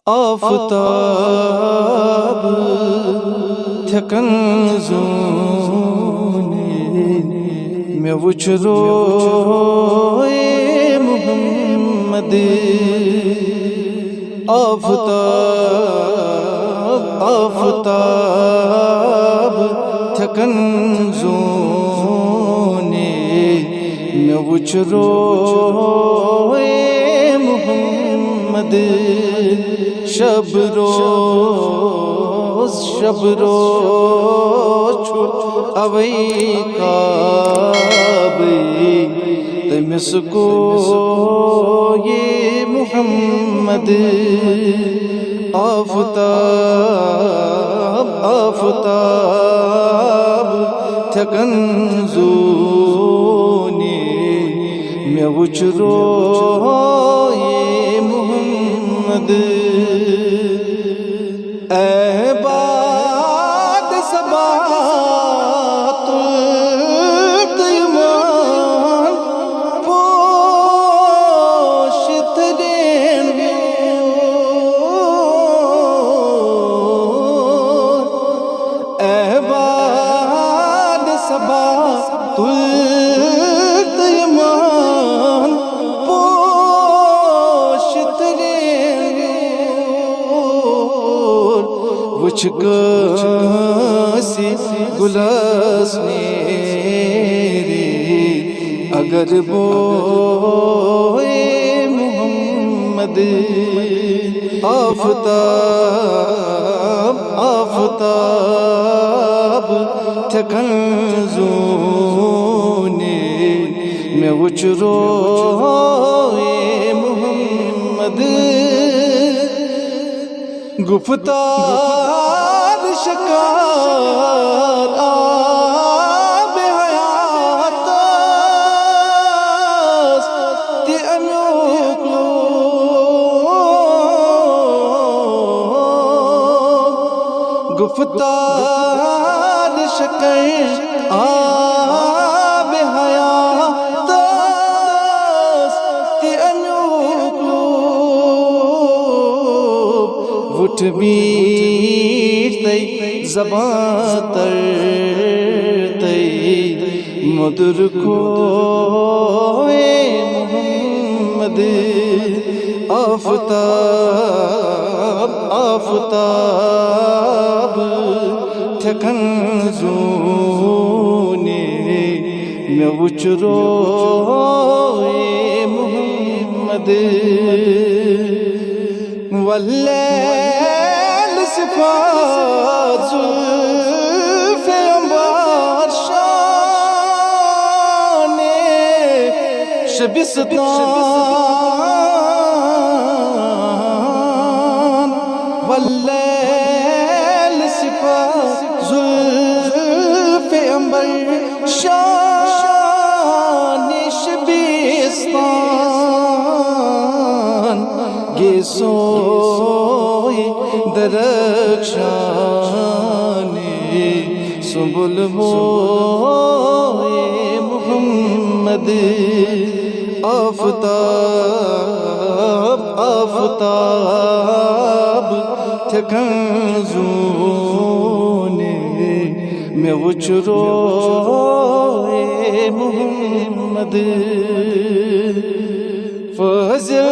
آفتاب تھکن زونے میں وچھ روئے محمد آفتاب آفتاب تھکن زونے میں وچھ روئے محمد شب روز چھٹ اوئی کعبے تمس کو یہ محمد آفتاب آفتاب تھکن زونے میں وچھ روئے محمد اے باد صبا تیمان پوشت رین اے باد صبا تیمان پوشت رین وچھ کسی گلس میرے اگر بوئے محمد آفتاب آفتاب تھکن زونے میں وچھ روئے محمد گفتار شکار آب حیات تی امیوک لوگ گفتار شکار آب حیات تی امیوک لوگ وٹھ بیٹ تی زبان تر تی مدر کوئے محمد آفتاب آفتاب تھکن زونے میں وچھ روئے محمد واللیل صفات زلف انبار شان شبستان واللیل صفات زلف انبار شان شبستان گیسوئی درخشانے سنبل ہوئے محمد آفتاب آفتاب تھکن زونے میں وچھ روئے محمد فضل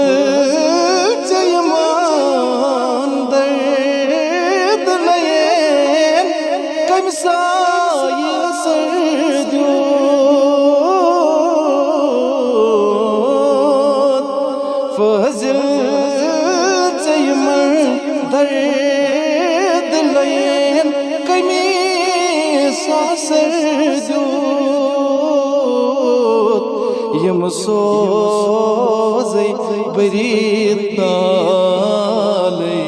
چیمان درد لین کم سائی سردیون فضل چیمان درد لین کم سائی سردیون یم سوزی برید نالی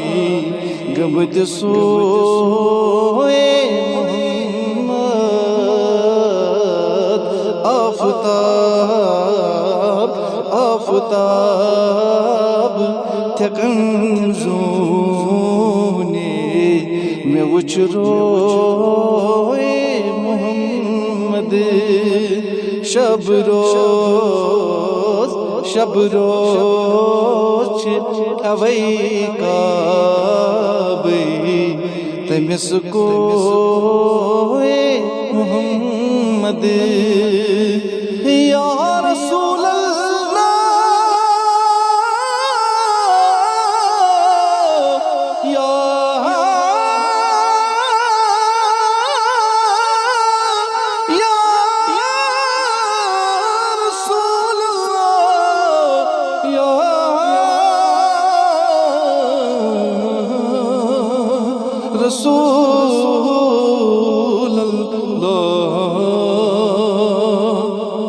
گمت سوئے محمد آفتاب آفتاب تھکن زونے میں وچھ روئے محمد شب روز اوئی کا مس کو محمد یا رسول اللہ یا رسول اللہ یا رسول